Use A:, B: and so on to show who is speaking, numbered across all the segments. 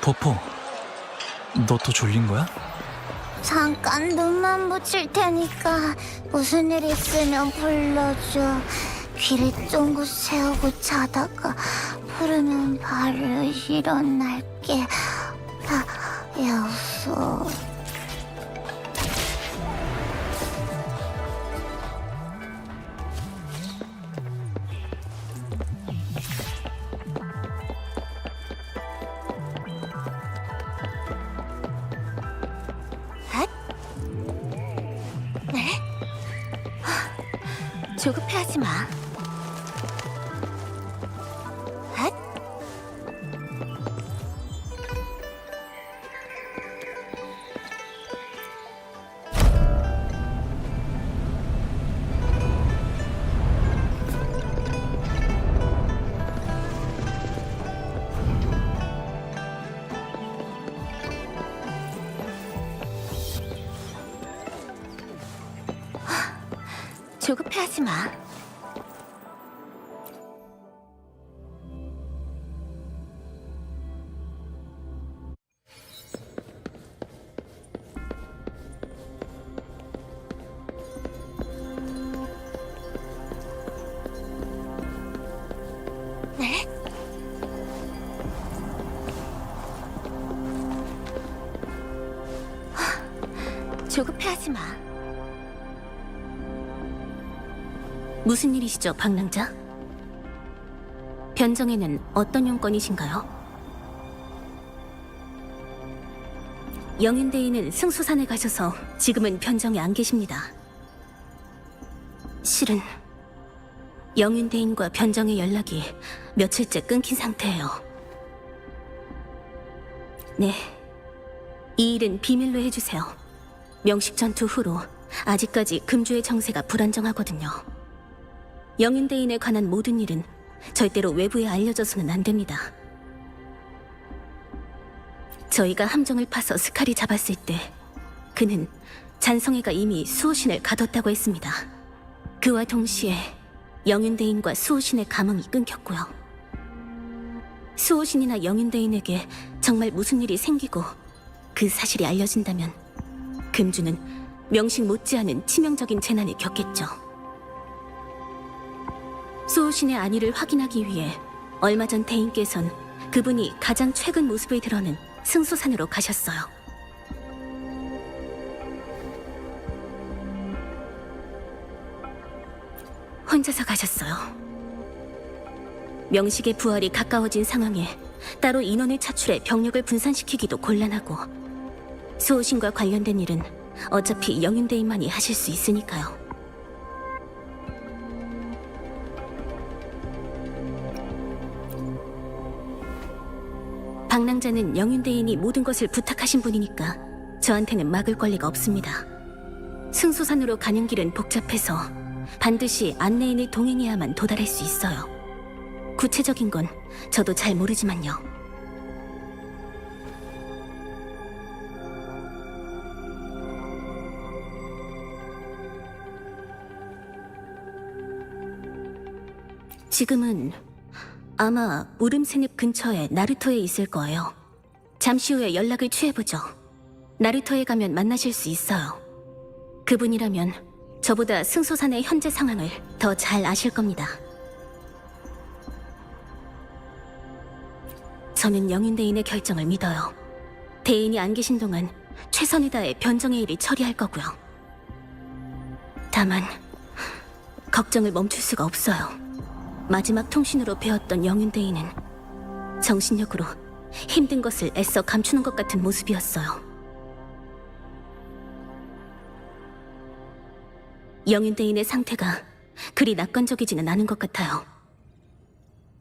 A: 포포, 너 또 졸린 거야?
B: 잠깐 눈만 붙일 테니까 무슨 일 있으면 불러줘. 귀를 쫑긋 세우고 자다가 부르면 바로 일어날게. 약속. 조급해하지 마. 핫? 조급해하지 마. 네? 조급해하지 마.
C: 무슨 일이시죠, 방랑자? 변정에는 어떤 용건이신가요? 영인대인은 승수산에 가셔서 지금은 변정에 안 계십니다. 실은 영인대인과 변정의 연락이 며칠째 끊긴 상태예요. 네, 이 일은 비밀로 해주세요. 명식 전투 후로 아직까지 금주의 정세가 불안정하거든요. 영인대인에 관한 모든 일은 절대로 외부에 알려져서는 안 됩니다. 저희가 함정을 파서 스칼이 잡았을 때 그는 잔성애가 이미 수호신을 가뒀다고 했습니다. 그와 동시에 영인대인과 수호신의 감흥이 끊겼고요. 수호신이나 영인대인에게 정말 무슨 일이 생기고 그 사실이 알려진다면 금주는 명식 못지않은 치명적인 재난을 겪겠죠. 수호신의 안위를 확인하기 위해 얼마 전 대인께선 그분이 가장 최근 모습을 드러낸 승수산으로 가셨어요. 혼자서 가셨어요. 명식의 부활이 가까워진 상황에 따로 인원을 차출해 병력을 분산시키기도 곤란하고 수호신과 관련된 일은 어차피 영인대인만이 하실 수 있으니까요. 방랑자는 영인대인이 모든 것을 부탁하신 분이니까 저한테는 막을 권리가 없습니다. 승수산으로 가는 길은 복잡해서 반드시 안내인을 동행해야만 도달할 수 있어요. 구체적인 건 저도 잘 모르지만요. 지금은 아마 우름새늪 근처에 나루토에 있을 거예요. 잠시 후에 연락을 취해보죠. 나루토에 가면 만나실 수 있어요. 그분이라면 저보다 승소산의 현재 상황을 더 잘 아실 겁니다. 저는 영인대인의 결정을 믿어요. 대인이 안 계신 동안 최선을 다해 변정의 일을 처리할 거고요. 다만 걱정을 멈출 수가 없어요. 마지막 통신으로 배웠던 영인대인은 정신력으로 힘든 것을 애써 감추는 것 같은 모습이었어요. 영인대인의 상태가 그리 낙관적이지는 않은 것 같아요.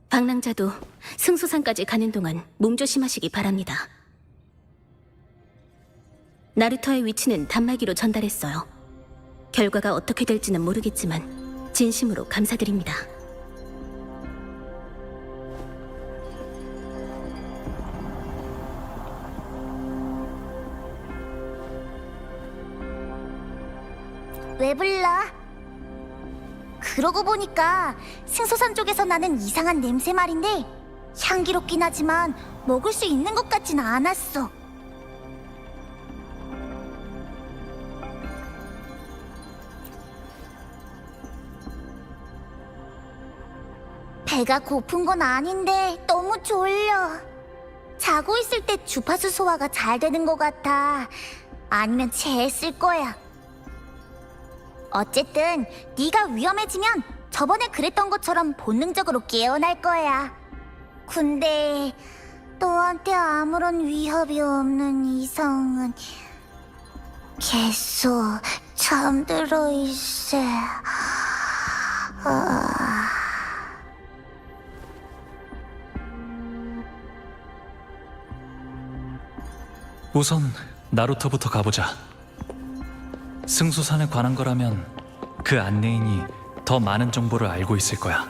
C: 방랑자도 승소산까지 가는 동안 몸조심하시기 바랍니다. 나루토의 위치는 단말기로 전달했어요. 결과가 어떻게 될지는 모르겠지만 진심으로 감사드립니다.
B: 왜 불러? 그러고 보니까 승소산 쪽에서 나는 이상한 냄새 말인데 향기롭긴 하지만 먹을 수 있는 것 같진 않았어. 배가 고픈 건 아닌데 너무 졸려. 자고 있을 때 주파수 소화가 잘 되는 것 같아. 아니면 체했을 거야. 어쨌든 네가 위험해지면 저번에 그랬던 것처럼 본능적으로 깨어날 거야. 근데 너한테 아무런 위협이 없는 이성은 계속 잠들어 있어.
A: 우선 나루토부터 가보자. 승수산에 관한 거라면 그 안내인이 더 많은 정보를 알고 있을 거야.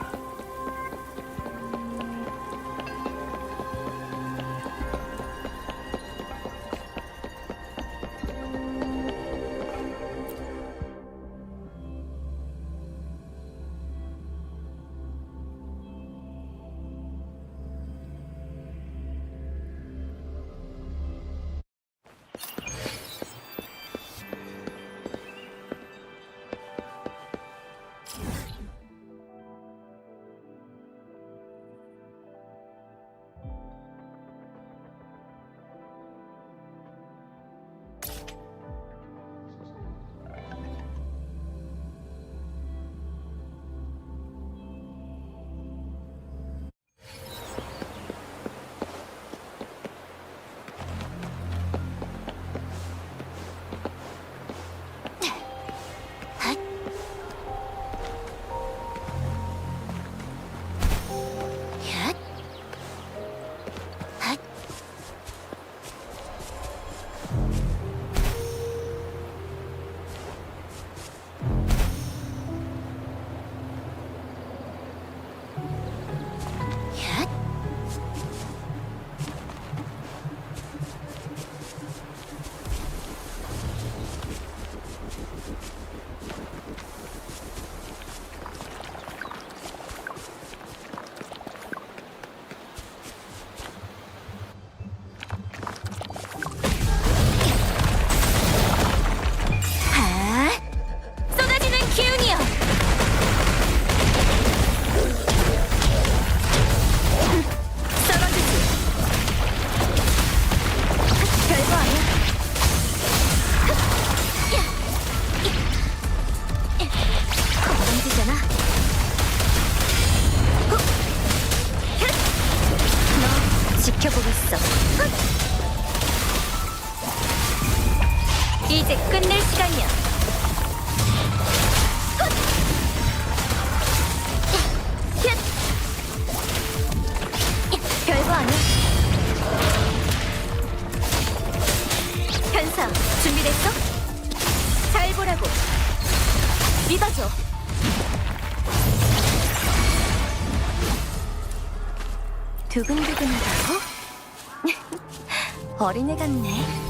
B: 쏟아지는 기운이여. 썰어주지. 별거 아니야. 건방지잖아. 너 지켜보겠어. 이제 끝낼 시간이야. 별거 아니야. 현사, 준비됐어? 잘 보라고. 믿어줘. 두근두근하다고? 어린애 같네.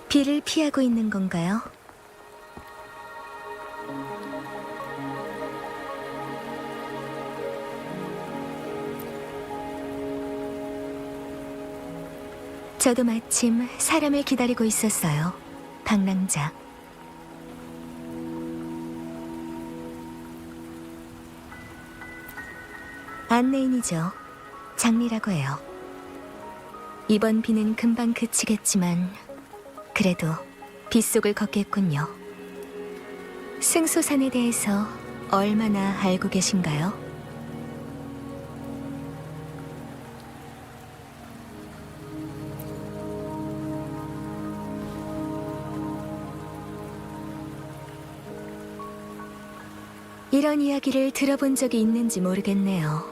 C: 비를 피하고 있는 건가요? 저도 마침 사람을 기다리고 있었어요. 방랑자. 안내인이죠. 장리라고 해요. 이번 비는 금방 그치겠지만 그래도 빗속을 걷겠군요. 승소산에 대해서 얼마나 알고 계신가요? 이런 이야기를 들어본 적이 있는지 모르겠네요.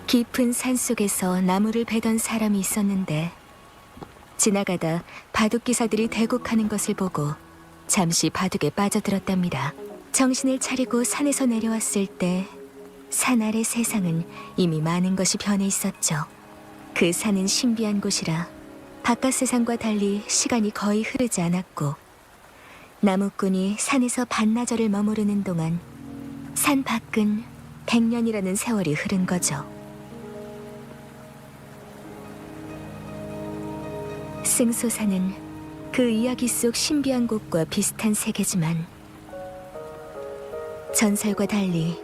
C: 깊은 산속에서 나무를 베던 사람이 있었는데 지나가다 바둑 기사들이 대국하는 것을 보고 잠시 바둑에 빠져들었답니다. 정신을 차리고 산에서 내려왔을 때 산 아래 세상은 이미 많은 것이 변해 있었죠. 그 산은 신비한 곳이라 바깥 세상과 달리 시간이 거의 흐르지 않았고 나무꾼이 산에서 반나절을 머무르는 동안 산 밖은 100년이라는 세월이 흐른 거죠. 승소산은 그 이야기 속 신비한 곳과 비슷한 세계지만 전설과 달리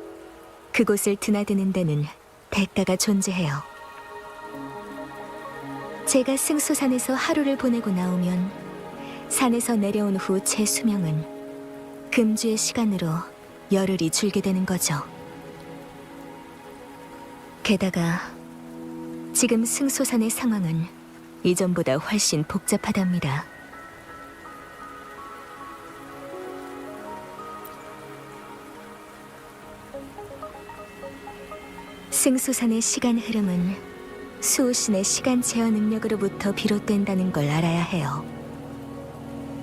C: 그곳을 드나드는 데는 대가가 존재해요. 제가 승소산에서 하루를 보내고 나오면 산에서 내려온 후 제 수명은 금주의 시간으로 열흘이 줄게 되는 거죠. 게다가 지금 승소산의 상황은 이전보다 훨씬 복잡하답니다. 승소산의 시간 흐름은 수호신의 시간 제어 능력으로부터 비롯된다는 걸 알아야 해요.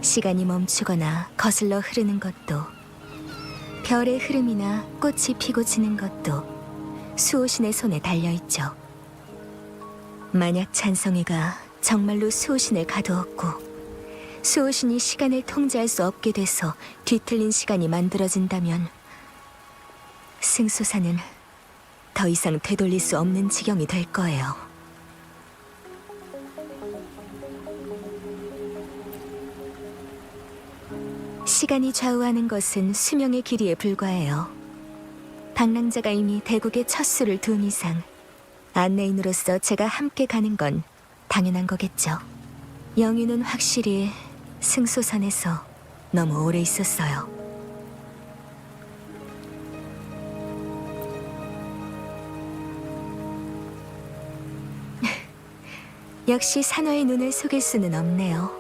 C: 시간이 멈추거나 거슬러 흐르는 것도, 별의 흐름이나 꽃이 피고 지는 것도 수호신의 손에 달려있죠. 만약 찬성이가 정말로 수호신을 가두었고 수호신이 시간을 통제할 수 없게 돼서 뒤틀린 시간이 만들어진다면 승소산은 더 이상 되돌릴 수 없는 지경이 될 거예요. 시간이 좌우하는 것은 수명의 길이에 불과해요. 방랑자가 이미 대국에 첫 수를 둔 이상 안내인으로서 제가 함께 가는 건 당연한 거겠죠. 영유는 확실히 승소산에서 너무 오래 있었어요. 역시 산화의 눈을 속일 수는 없네요.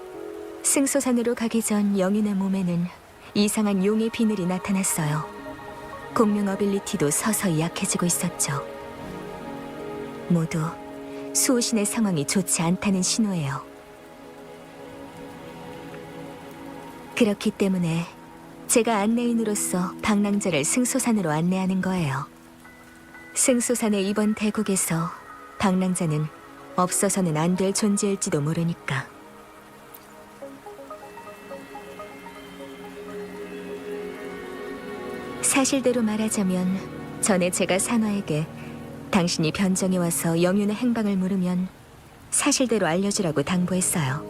C: 승소산으로 가기 전 영윤의 몸에는 이상한 용의 비늘이 나타났어요. 공명 어빌리티도 서서히 약해지고 있었죠. 모두 수호신의 상황이 좋지 않다는 신호예요. 그렇기 때문에 제가 안내인으로서 방랑자를 승소산으로 안내하는 거예요. 승소산의 이번 대국에서 방랑자는 없어서는 안 될 존재일지도 모르니까. 사실대로 말하자면 전에 제가 산화에게 당신이 변정에 와서 영윤의 행방을 물으면 사실대로 알려주라고 당부했어요.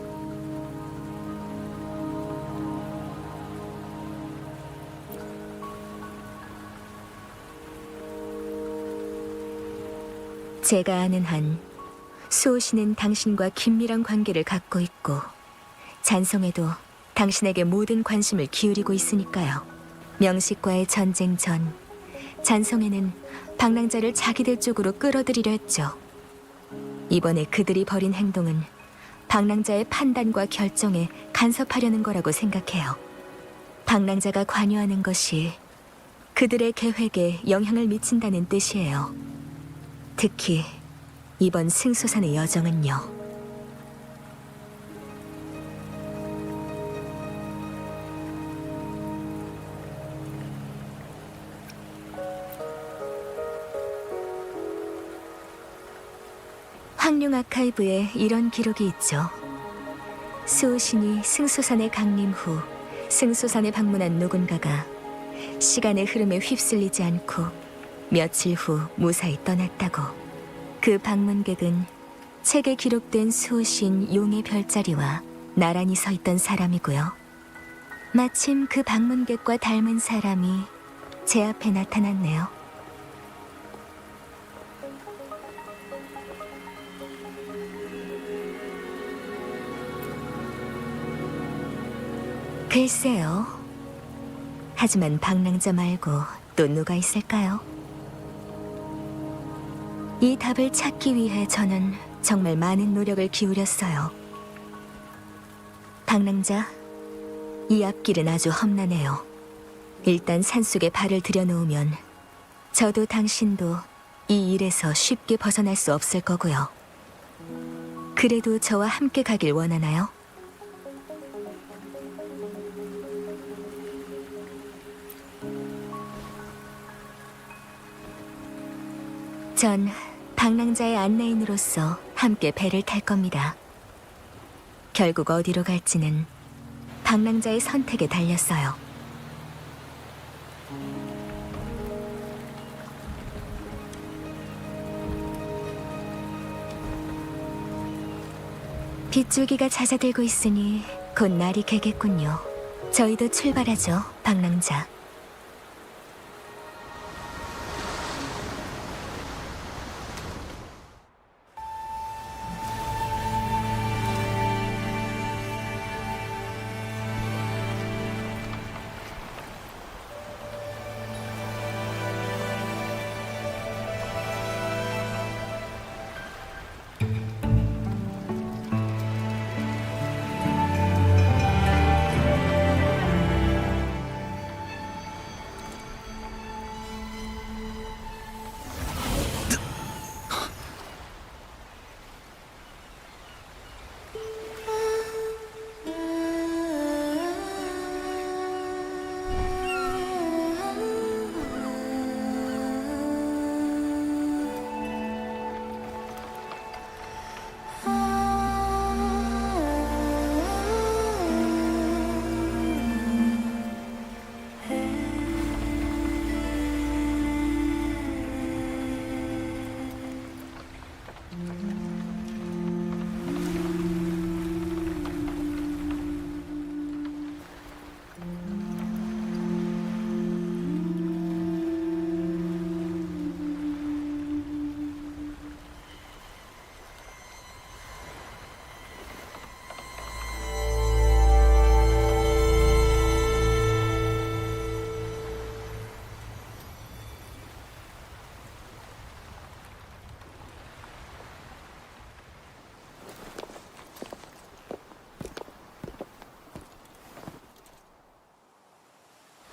C: 제가 아는 한 수호신은 당신과 긴밀한 관계를 갖고 있고 잔성에도 당신에게 모든 관심을 기울이고 있으니까요. 명식과의 전쟁 전 잔성에는 방랑자를 자기들 쪽으로 끌어들이려 했죠. 이번에 그들이 벌인 행동은 방랑자의 판단과 결정에 간섭하려는 거라고 생각해요. 방랑자가 관여하는 것이 그들의 계획에 영향을 미친다는 뜻이에요. 특히 이번 승소산의 여정은요. 황룡 아카이브에 이런 기록이 있죠. 수호신이 승소산에 강림 후 승소산에 방문한 누군가가 시간의 흐름에 휩쓸리지 않고 며칠 후 무사히 떠났다고. 그 방문객은 책에 기록된 수호신 용의 별자리와 나란히 서 있던 사람이고요. 마침 그 방문객과 닮은 사람이 제 앞에 나타났네요. 글쎄요. 하지만 방랑자 말고 또 누가 있을까요? 이 답을 찾기 위해 저는 정말 많은 노력을 기울였어요. 방랑자, 이 앞길은 아주 험난해요.
D: 일단 산속에 발을 들여놓으면 저도 당신도 이 일에서 쉽게 벗어날 수 없을 거고요. 그래도 저와 함께 가길 원하나요? 전 방랑자의 안내인으로서 함께 배를 탈 겁니다. 결국 어디로 갈지는 방랑자의 선택에 달렸어요. 빗줄기가 잦아들고 있으니 곧 날이 개겠군요. 저희도 출발하죠, 방랑자.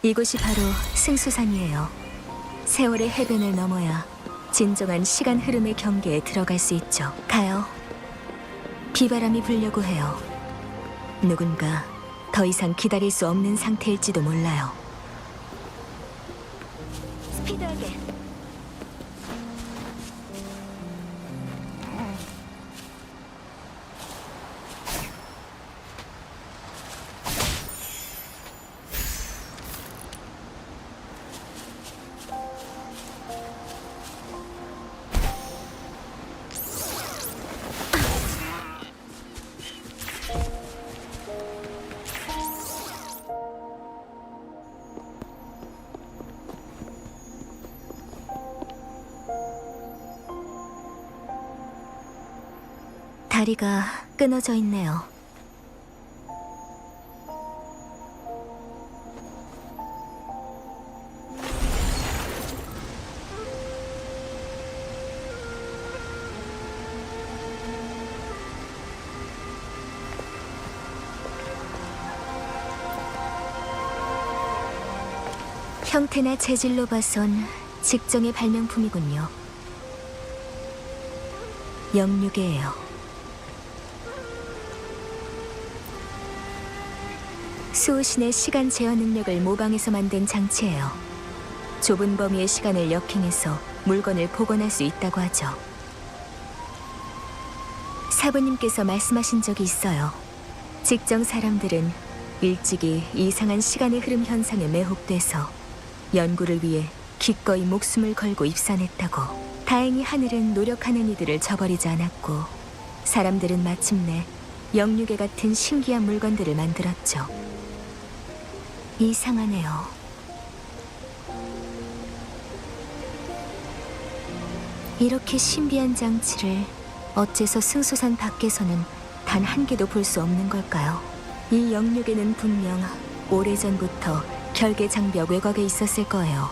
D: 이곳이 바로 승수산이에요. 세월의 해변을 넘어야 진정한 시간 흐름의 경계에 들어갈 수 있죠. 가요. 비바람이 불려고 해요. 누군가 더 이상 기다릴 수 없는 상태일지도 몰라요. 스피드하게. 다리가 끊어져 있네요. 형태나 재질로 봐선 직정의 발명품이군요. 영육이에요. 수호신의 시간 제어 능력을 모방해서 만든 장치예요. 좁은 범위의 시간을 역행해서 물건을 복원할 수 있다고 하죠. 사부님께서 말씀하신 적이 있어요. 직정 사람들은 일찍이 이상한 시간의 흐름 현상에 매혹돼서 연구를 위해 기꺼이 목숨을 걸고 입산했다고. 다행히 하늘은 노력하는 이들을 저버리지 않았고 사람들은 마침내 영육에 같은 신기한 물건들을 만들었죠. 이상하네요. 이렇게 신비한 장치를 어째서 승수산 밖에서는 단 한 개도 볼 수 없는 걸까요? 이 영역에는 분명 오래전부터 결계 장벽 외곽에 있었을 거예요.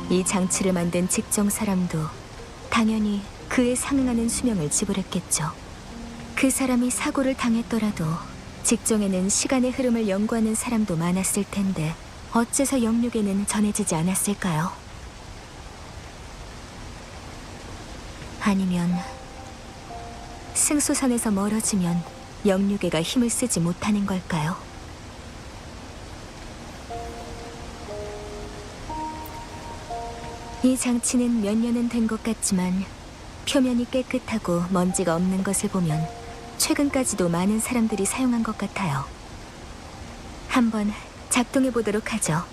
D: 이 장치를 만든 직정 사람도 당연히 그에 상응하는 수명을 지불했겠죠. 그 사람이 사고를 당했더라도 직정에는 시간의 흐름을 연구하는 사람도 많았을 텐데 어째서 영육에는 전해지지 않았을까요? 아니면 승소선에서 멀어지면 영육에가 힘을 쓰지 못하는 걸까요? 이 장치는 몇 년은 된 것 같지만 표면이 깨끗하고 먼지가 없는 것을 보면 최근까지도 많은 사람들이 사용한 것 같아요. 한번 작동해 보도록 하죠.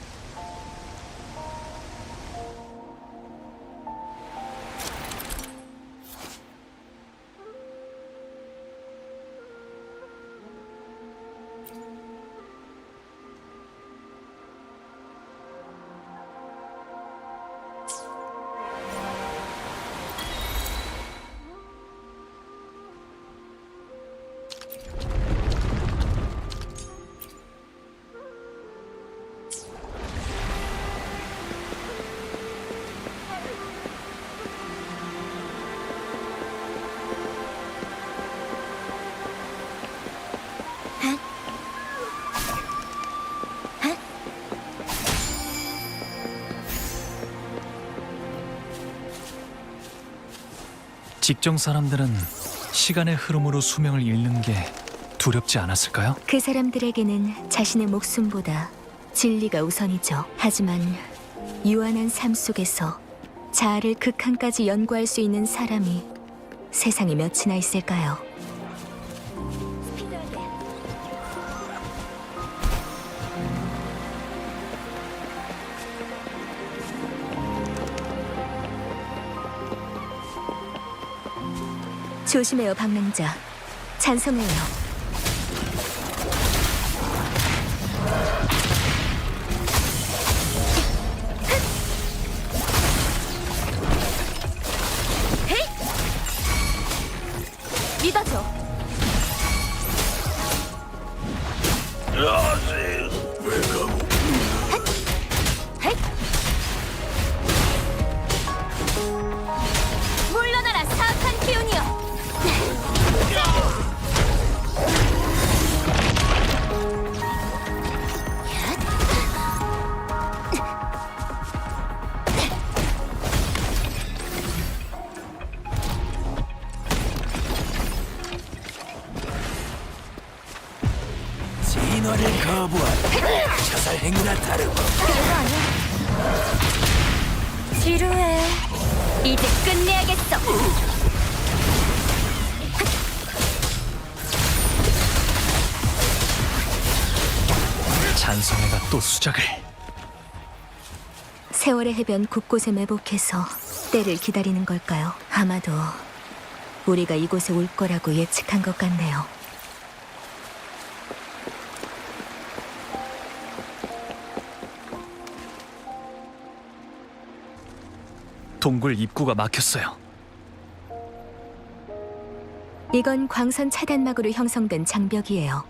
A: 직종 사람들은 시간의 흐름으로 수명을 잃는 게 두렵지 않았을까요?
D: 그 사람들에게는 자신의 목숨보다 진리가 우선이죠. 하지만 유한한 삶 속에서 자아를 극한까지 연구할 수 있는 사람이 세상에 몇이나 있을까요? 조심해요, 방랑자. 찬성해요. 믿어줘. 물러나라, 사악한 기운이여.
E: 진화를 거부한 자살 행위나 다름없.
B: 지루해. 이제 끝내야겠어.
A: 잔성애가 또 수작을.
D: 세월의 해변 곳곳에 매복해서 때를 기다리는 걸까요? 아마도 우리가 이곳에 올 거라고 예측한 것 같네요.
A: 동굴 입구가 막혔어요.
D: 이건 광선 차단막으로 형성된 장벽이에요.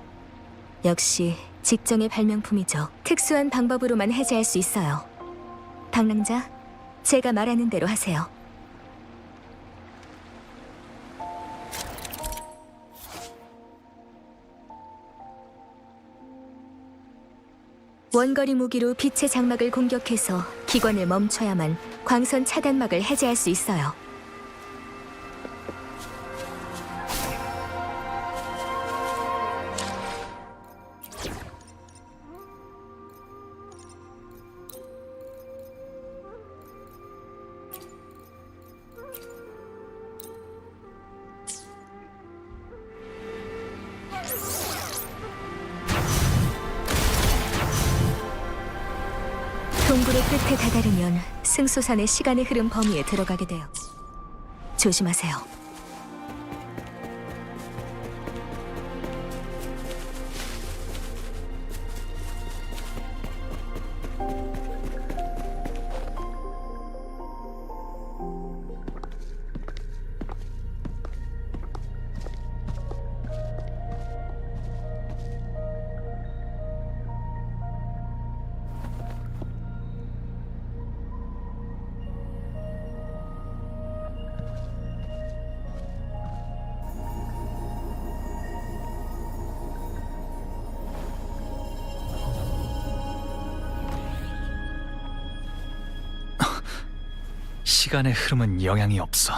D: 역시 직정의 발명품이죠. 특수한 방법으로만 해제할 수 있어요. 방랑자, 제가 말하는 대로 하세요. 원거리 무기로 빛의 장막을 공격해서 기관을 멈춰야만 광선 차단막을 해제할 수 있어요. 동굴의 끝에 다다르면 승소산의 시간의 흐름 범위에 들어가게 돼요. 조심하세요.
A: 시간의 흐름은 영향이 없어.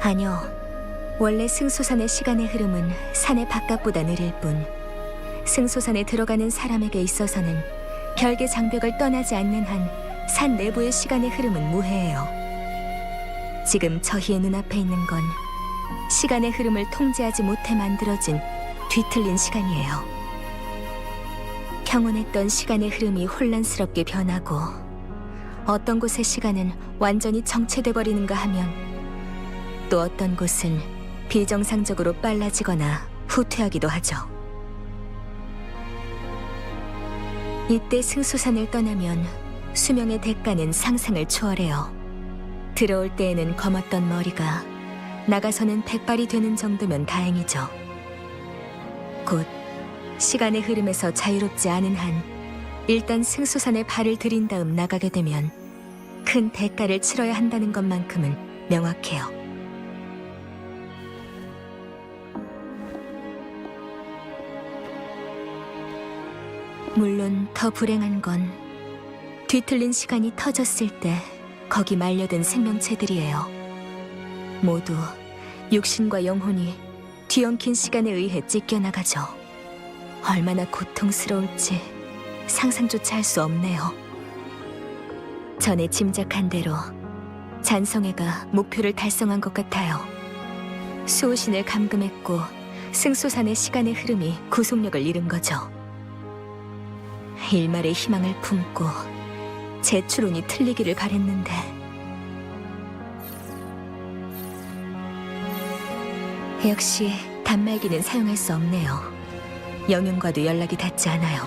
D: 아니요. 원래 승소산의 시간의 흐름은 산의 바깥보다 느릴 뿐 승소산에 들어가는 사람에게 있어서는 결계 장벽을 떠나지 않는 한 산 내부의 시간의 흐름은 무해해요. 지금 저희의 눈앞에 있는 건 시간의 흐름을 통제하지 못해 만들어진 뒤틀린 시간이에요. 평온했던 시간의 흐름이 혼란스럽게 변하고 어떤 곳의 시간은 완전히 정체돼 버리는가 하면 또 어떤 곳은 비정상적으로 빨라지거나 후퇴하기도 하죠. 이때 승소산을 떠나면 수명의 대가는 상상을 초월해요. 들어올 때에는 검었던 머리가 나가서는 백발이 되는 정도면 다행이죠. 곧 시간의 흐름에서 자유롭지 않은 한 일단 승소산에 발을 들인 다음 나가게 되면 큰 대가를 치러야 한다는 것만큼은 명확해요. 물론 더 불행한 건 뒤틀린 시간이 터졌을 때 거기 말려든 생명체들이에요. 모두 육신과 영혼이 뒤엉킨 시간에 의해 찢겨나가죠. 얼마나 고통스러울지 상상조차 할 수 없네요. 전에 짐작한 대로 잔성애가 목표를 달성한 것 같아요. 수호신을 감금했고 승소산의 시간의 흐름이 구속력을 잃은 거죠. 일말의 희망을 품고 제 추론이 틀리기를 바랬는데 역시 단말기는 사용할 수 없네요. 영윤과도 연락이 닿지 않아요.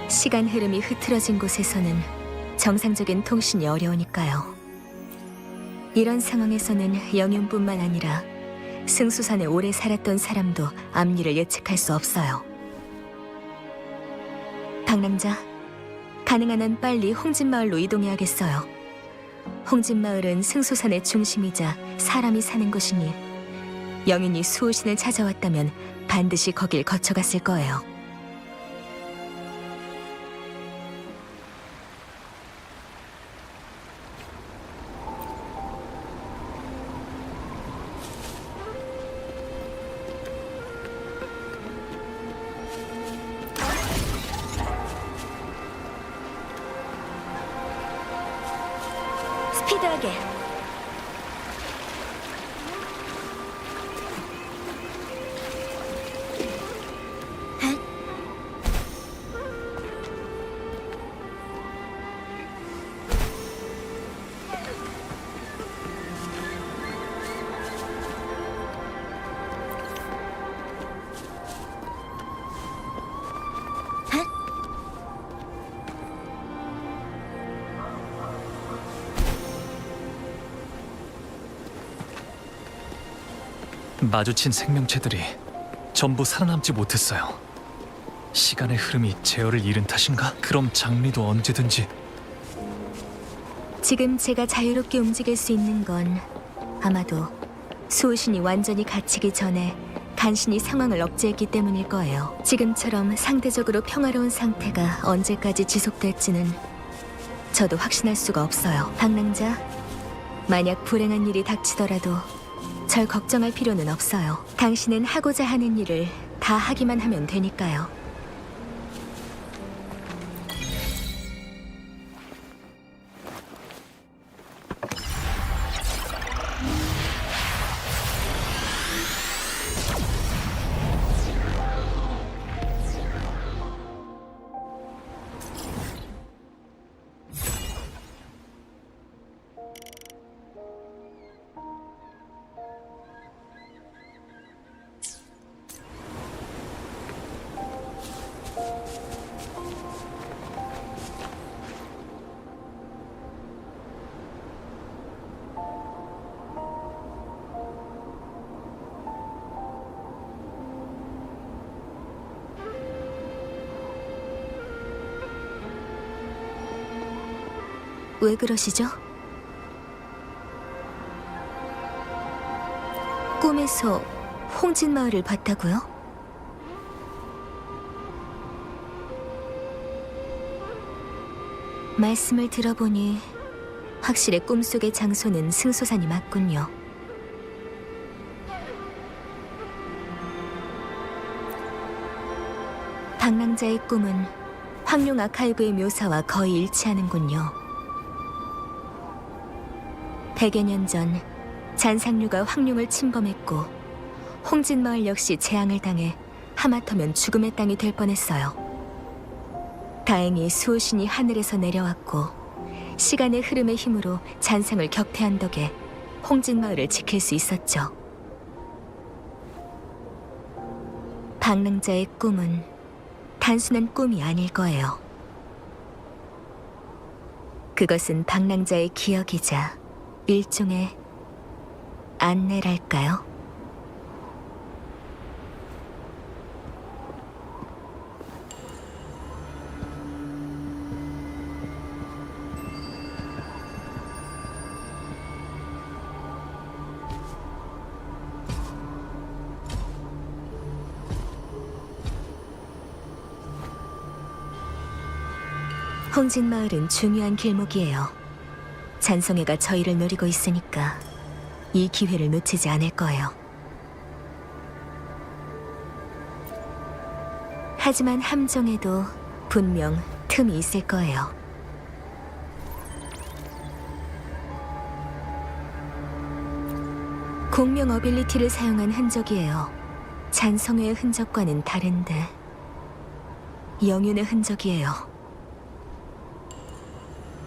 D: 시간 흐름이 흐트러진 곳에서는 정상적인 통신이 어려우니까요. 이런 상황에서는 영윤뿐만 아니라 승수산에 오래 살았던 사람도 앞일을 예측할 수 없어요. 박남자, 가능한 한 빨리 홍진마을로 이동해야겠어요. 홍진마을은 승소산의 중심이자 사람이 사는 곳이니 영인이 수호신을 찾아왔다면 반드시 거길 거쳐갔을 거예요. 스피드하게.
A: 마주친 생명체들이 전부 살아남지 못했어요. 시간의 흐름이 제어를 잃은 탓인가? 그럼 장리도 언제든지.
D: 지금 제가 자유롭게 움직일 수 있는 건 아마도 수호신이 완전히 갇히기 전에 간신히 상황을 억제했기 때문일 거예요. 지금처럼 상대적으로 평화로운 상태가 언제까지 지속될지는 저도 확신할 수가 없어요. 박랑자, 만약 불행한 일이 닥치더라도 절 걱정할 필요는 없어요. 당신은 하고자 하는 일을 다 하기만 하면 되니까요. 왜 그러시죠? 꿈에서 홍진 마을을 봤다고요? 말씀을 들어보니 확실히 꿈속의 장소는 승소산이 맞군요. 방랑자의 꿈은 황룡 아카이브의 묘사와 거의 일치하는군요. 100여 년 전 잔상류가 황룡을 침범했고 홍진마을 역시 재앙을 당해 하마터면 죽음의 땅이 될 뻔했어요. 다행히 수호신이 하늘에서 내려왔고 시간의 흐름의 힘으로 잔상을 격퇴한 덕에 홍진마을을 지킬 수 있었죠. 방랑자의 꿈은 단순한 꿈이 아닐 거예요. 그것은 방랑자의 기억이자 일종의 안내랄까요? 홍진마을은 중요한 길목이에요. 잔성애가 저희를 노리고 있으니까 이 기회를 놓치지 않을 거예요. 하지만 함정에도 분명 틈이 있을 거예요. 공명 어빌리티를 사용한 흔적이에요. 잔성애의 흔적과는 다른데 영윤의 흔적이에요.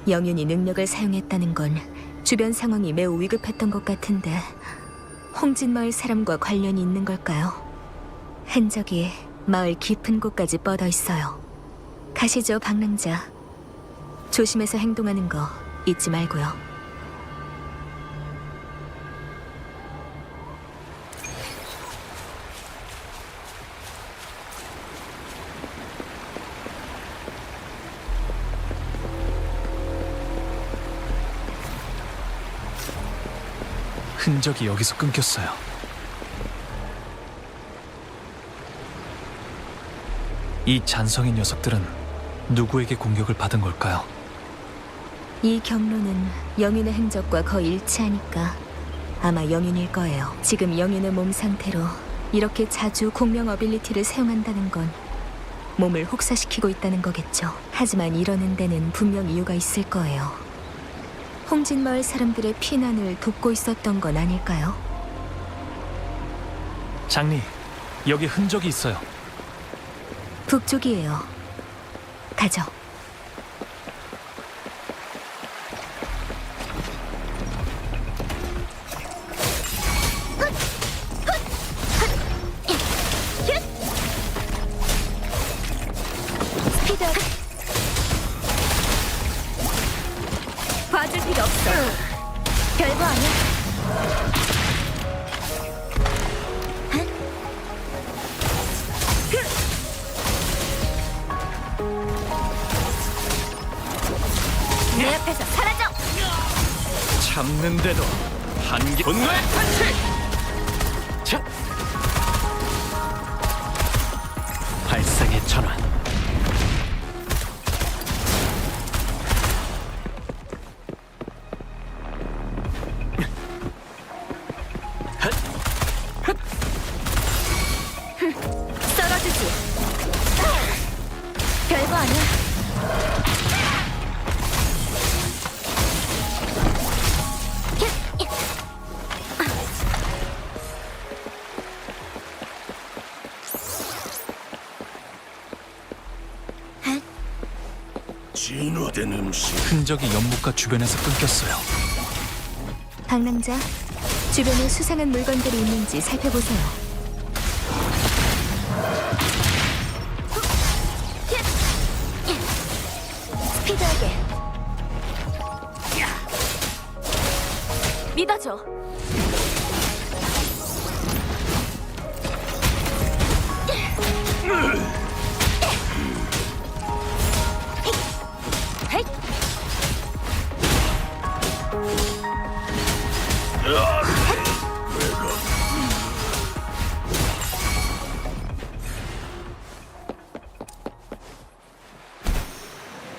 D: 영윤이 능력을 사용했다는 건 주변 상황이 매우 위급했던 것 같은데 홍진마을 사람과 관련이 있는 걸까요? 흔적이 마을 깊은 곳까지 뻗어 있어요. 가시죠, 방랑자. 조심해서 행동하는 거 잊지 말고요.
A: 흔적이 여기서 끊겼어요. 이 잔성의 녀석들은 누구에게 공격을 받은 걸까요?
D: 이 경로는 영윤의 흔적과 거의 일치하니까 아마 영윤일 거예요. 지금 영윤의 몸 상태로 이렇게 자주 공명 어빌리티를 사용한다는 건 몸을 혹사시키고 있다는 거겠죠. 하지만 이러는 데는 분명 이유가 있을 거예요. 홍진마을 사람들의 피난을 돕고 있었던 건 아닐까요?
A: 장리, 여기 흔적이 있어요.
D: 북쪽이에요. 가죠. 스피드. 봐줄 필요 없어. 별거 아니야. 내 앞에서 사라져!
A: 참는데도 한계. 분노의 판치! 자! 발상의 전환.
D: 썰어주지. 별거 아니야.
E: 진화된 음식.
A: 흔적이 연못가 주변에서 끊겼어요.
D: 방랑자, 주변에 수상한 물건들이 있는지 살펴보세요. 스피드하게. 믿어줘.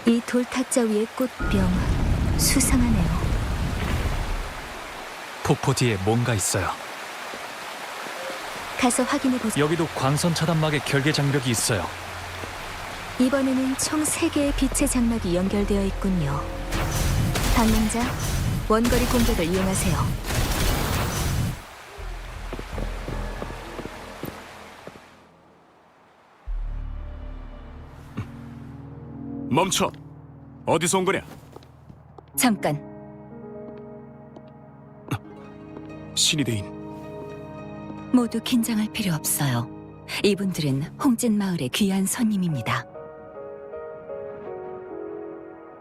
D: 이 돌탁자 위의 꽃병 수상하네요.
A: 폭포 뒤에 뭔가 있어요.
D: 가서 확인해 보세요.
A: 여기도 광선 차단막에 결계 장벽이 있어요.
D: 이번에는 총 3개의 빛의 장막이 연결되어 있군요. 방랑자, 원거리 공격을 이용하세요.
E: 멈춰. 어디서 온 거냐?
F: 잠깐,
E: 신이대인.
F: 모두 긴장할 필요 없어요. 이분들은 홍진 마을의 귀한 손님입니다.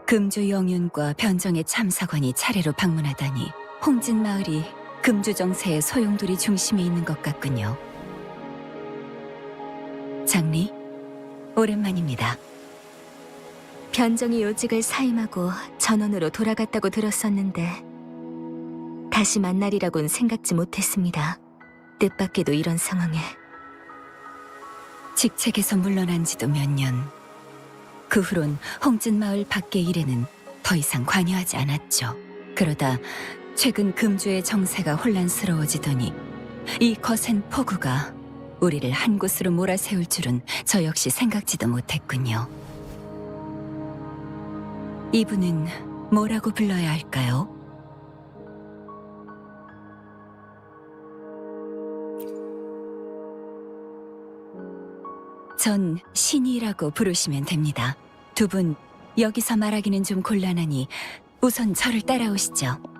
F: 금주 영윤과 변정의 참사관이 차례로 방문하다니 홍진 마을이 금주 정세의 소용돌이 중심에 있는 것 같군요. 장리, 오랜만입니다.
D: 변정이 요직을 사임하고 전원으로 돌아갔다고 들었었는데 다시 만나리라고는 생각지 못했습니다. 뜻밖에도 이런 상황에.
F: 직책에서 물러난 지도 몇 년. 그 후론 홍진 마을 밖의 일에는 더 이상 관여하지 않았죠. 그러다 최근 금주의 정세가 혼란스러워지더니 이 거센 폭우가 우리를 한 곳으로 몰아세울 줄은 저 역시 생각지도 못했군요. 이분은 뭐라고 불러야 할까요? 전 신이라고 부르시면 됩니다. 두 분 여기서 말하기는 좀 곤란하니 우선 저를 따라오시죠.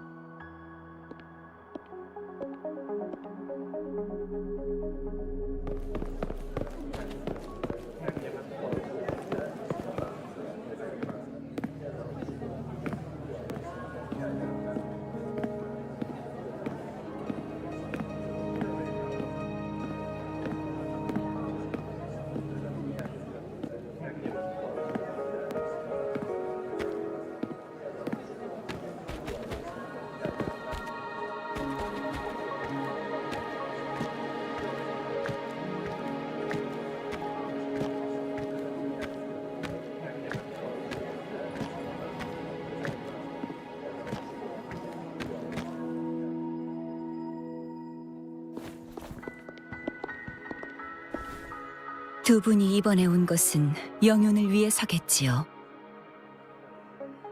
F: 두 분이 이번에 온 것은 영윤을 위해서겠지요.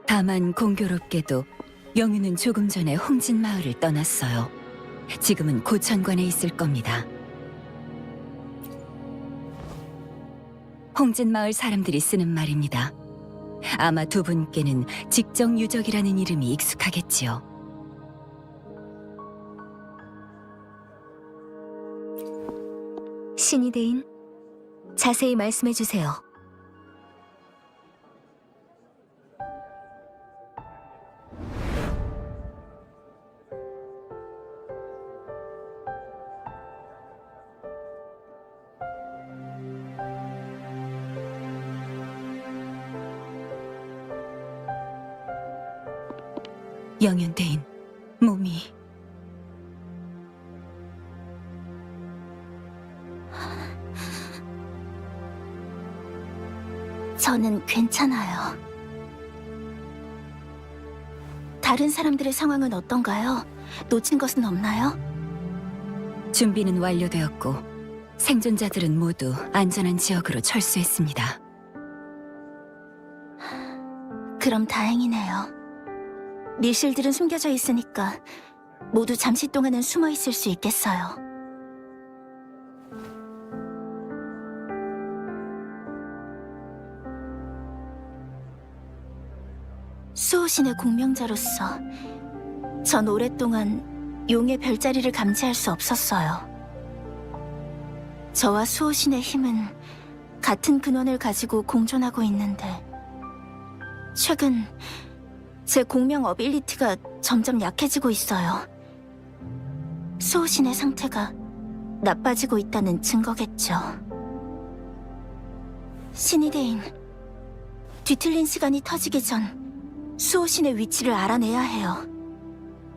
F: 다만 공교롭게도 영윤은 조금 전에 홍진 마을을 떠났어요. 지금은 고천관에 있을 겁니다. 홍진 마을 사람들이 쓰는 말입니다. 아마 두 분께는 직정유적이라는 이름이 익숙하겠지요.
D: 신이대인, 자세히 말씀해 주세요.
F: 영윤대인, 몸이...
B: 저는 괜찮아요. 다른 사람들의 상황은 어떤가요? 놓친 것은 없나요?
F: 준비는 완료되었고 생존자들은 모두 안전한 지역으로 철수했습니다.
B: 그럼 다행이네요. 밀실들은 숨겨져 있으니까 모두 잠시 동안은 숨어 있을 수 있겠어요. 수호신의 공명자로서 전 오랫동안 용의 별자리를 감지할 수 없었어요. 저와 수호신의 힘은 같은 근원을 가지고 공존하고 있는데 최근 제 공명 어빌리티가 점점 약해지고 있어요. 수호신의 상태가 나빠지고 있다는 증거겠죠. 신이대인, 뒤틀린 시간이 터지기 전 수호신의 위치를 알아내야 해요.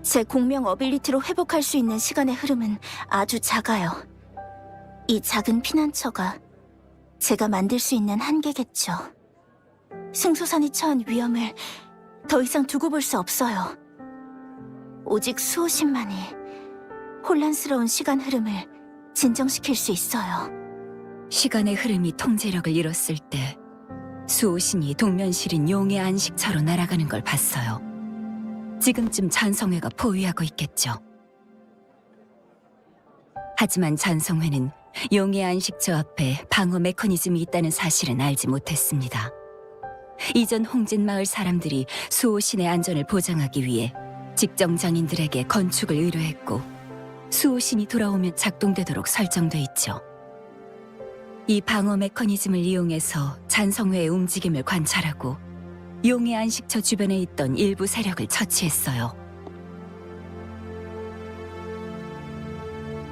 B: 제 공명 어빌리티로 회복할 수 있는 시간의 흐름은 아주 작아요. 이 작은 피난처가 제가 만들 수 있는 한계겠죠. 승소산이 처한 위험을 더 이상 두고 볼 수 없어요. 오직 수호신만이 혼란스러운 시간 흐름을 진정시킬 수 있어요.
F: 시간의 흐름이 통제력을 잃었을 때 수호신이 동면실인 용의 안식처로 날아가는 걸 봤어요. 지금쯤 잔성회가 포위하고 있겠죠. 하지만 잔성회는 용의 안식처 앞에 방어 메커니즘이 있다는 사실은 알지 못했습니다. 이전 홍진마을 사람들이 수호신의 안전을 보장하기 위해 직정장인들에게 건축을 의뢰했고 수호신이 돌아오면 작동되도록 설정돼 있죠. 이 방어 메커니즘을 이용해서 잔성회의 움직임을 관찰하고 용의 안식처 주변에 있던 일부 세력을 처치했어요.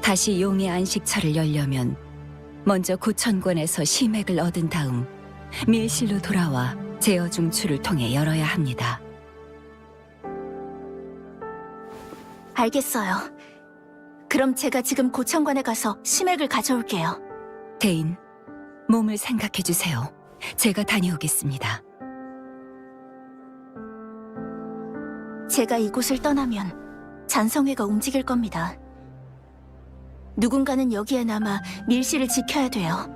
F: 다시 용의 안식처를 열려면 먼저 고천관에서 시맥을 얻은 다음 밀실로 돌아와 제어 중추를 통해 열어야 합니다.
B: 알겠어요. 그럼 제가 지금 고천관에 가서 시맥을 가져올게요.
F: 대인, 몸을 생각해주세요. 제가 다녀오겠습니다.
B: 제가 이곳을 떠나면 잔성회가 움직일 겁니다. 누군가는 여기에 남아 밀실을 지켜야 돼요.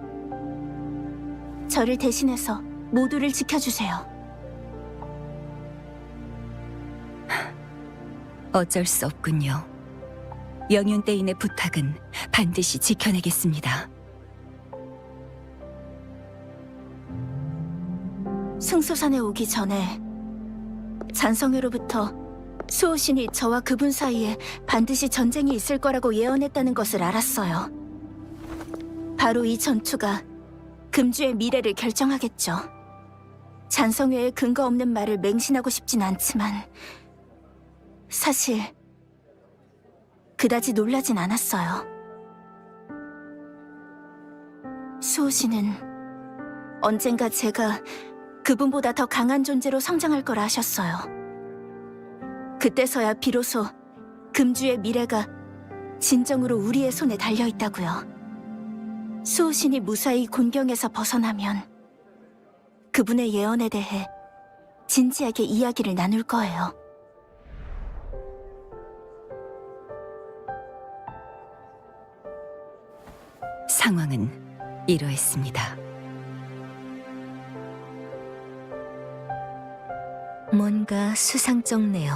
B: 저를 대신해서 모두를 지켜주세요.
F: 어쩔 수 없군요. 영윤대인의 부탁은 반드시 지켜내겠습니다.
B: 승소산에 오기 전에 잔성회로부터 수호신이 저와 그분 사이에 반드시 전쟁이 있을 거라고 예언했다는 것을 알았어요. 바로 이 전투가 금주의 미래를 결정하겠죠. 잔성회의 근거 없는 말을 맹신하고 싶진 않지만 사실 그다지 놀라진 않았어요. 수호신은 언젠가 제가 그분보다 더 강한 존재로 성장할 걸 아셨어요. 그때서야 비로소 금주의 미래가 진정으로 우리의 손에 달려있다고요. 수호신이 무사히 곤경에서 벗어나면 그분의 예언에 대해 진지하게 이야기를 나눌 거예요.
F: 상황은 이러했습니다.
D: 뭔가 수상쩍네요.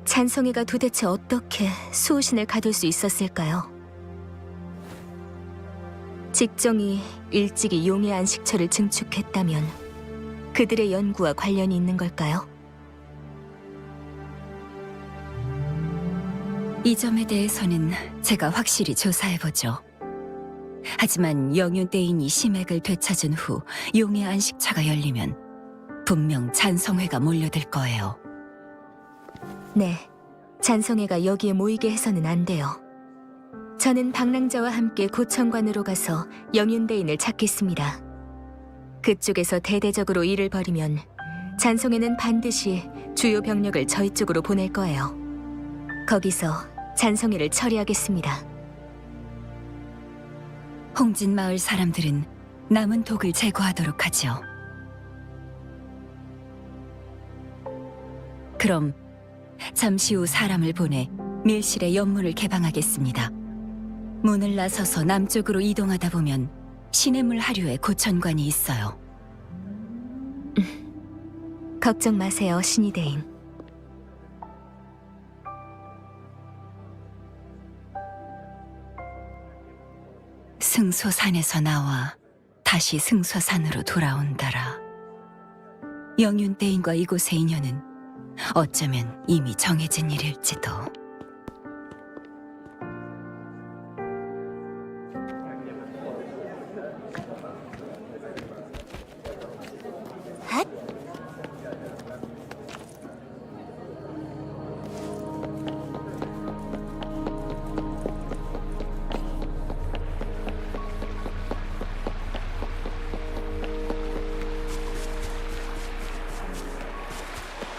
D: 잔성회가 도대체 어떻게 수호신을 가둘 수 있었을까요? 직정이 일찍이 용의 안식처를 증축했다면 그들의 연구와 관련이 있는 걸까요?
F: 이 점에 대해서는 제가 확실히 조사해보죠. 하지만 영윤대인이 시맥을 되찾은 후 용의 안식처가 열리면 분명 잔성회가 몰려들 거예요.
D: 네, 잔성회가 여기에 모이게 해서는 안 돼요. 저는 방랑자와 함께 고천관으로 가서 영윤대인을 찾겠습니다. 그쪽에서 대대적으로 일을 벌이면 잔성회는 반드시 주요 병력을 저희 쪽으로 보낼 거예요. 거기서 잔성회를 처리하겠습니다.
F: 홍진마을 사람들은 남은 독을 제거하도록 하죠. 그럼 잠시 후 사람을 보내 밀실의 연문을 개방하겠습니다. 문을 나서서 남쪽으로 이동하다 보면 시냇물 하류에 고천관이 있어요.
D: 걱정 마세요, 신이대인.
F: 승소산에서 나와 다시 승소산으로 돌아온다라. 영윤대인과 이곳의 인연은 어쩌면 이미 정해진 일일지도.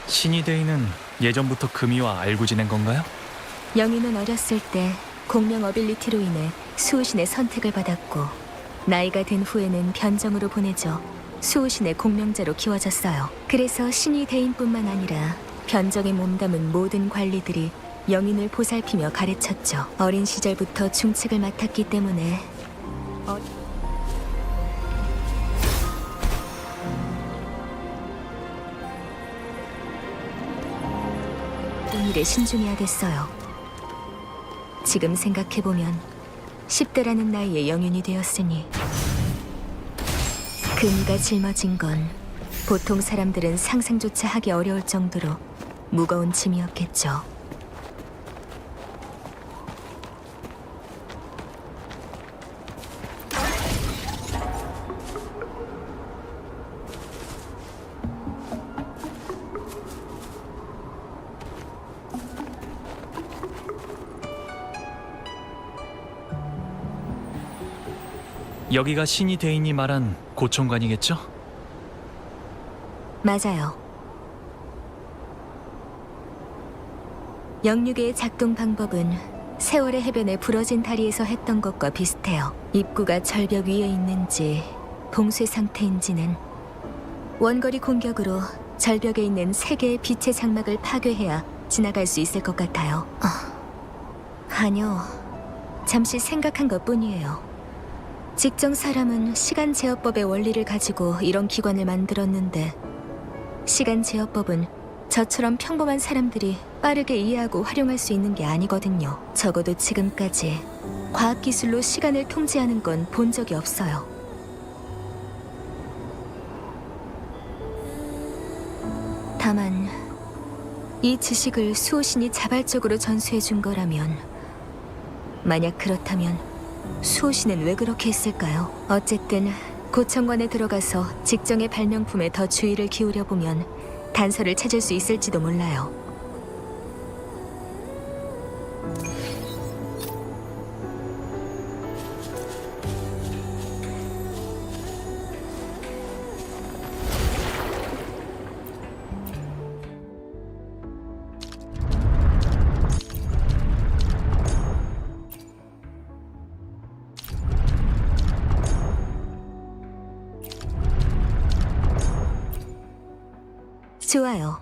A: 신이데이는 예전부터 금이와 알고 지낸 건가요?
D: 영희는 어렸을 때 공명 어빌리티로 인해 수호신의 선택을 받았고 나이가 든 후에는 변정으로 보내져 수호신의 공명자로 키워졌어요. 그래서 신이 대인뿐만 아니라 변정에 몸담은 모든 관리들이 영인을 보살피며 가르쳤죠. 어린 시절부터 중책을 맡았기 때문에 일에 신중해야 됐어요. 지금 생각해보면 10대라는 나이에 영윤이 되었으니 금이가 짊어진 건 보통 사람들은 상상조차 하기 어려울 정도로 무거운 짐이었겠죠.
A: 여기가 신이 대인이 말한 고총관이겠죠?
D: 맞아요. 영육의 작동 방법은 세월의 해변에 부러진 다리에서 했던 것과 비슷해요. 입구가 절벽 위에 있는지 봉쇄 상태인지는 원거리 공격으로 절벽에 있는 3개의 빛의 장막을 파괴해야 지나갈 수 있을 것 같아요. 아니요. 잠시 생각한 것뿐이에요. 직정 사람은 시간 제어법의 원리를 가지고 이런 기관을 만들었는데 시간 제어법은 저처럼 평범한 사람들이 빠르게 이해하고 활용할 수 있는 게 아니거든요. 적어도 지금까지 과학기술로 시간을 통제하는 건 본 적이 없어요. 다만 이 지식을 수호신이 자발적으로 전수해 준 거라면, 만약 그렇다면 수호신은 왜 그렇게 했을까요? 어쨌든 고청관에 들어가서 직정의 발명품에 더 주의를 기울여보면 단서를 찾을 수 있을지도 몰라요. 좋아요.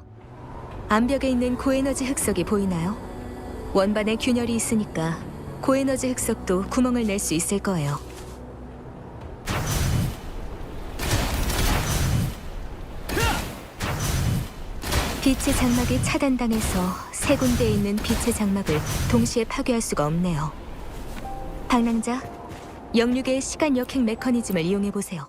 D: 암벽에 있는 고에너지 흑석이 보이나요? 원반에 균열이 있으니까 고에너지 흑석도 구멍을 낼 수 있을 거예요. 빛의 장막이 차단당해서 3군데에 있는 빛의 장막을 동시에 파괴할 수가 없네요. 방랑자, 영육의 시간 역행 메커니즘을 이용해보세요.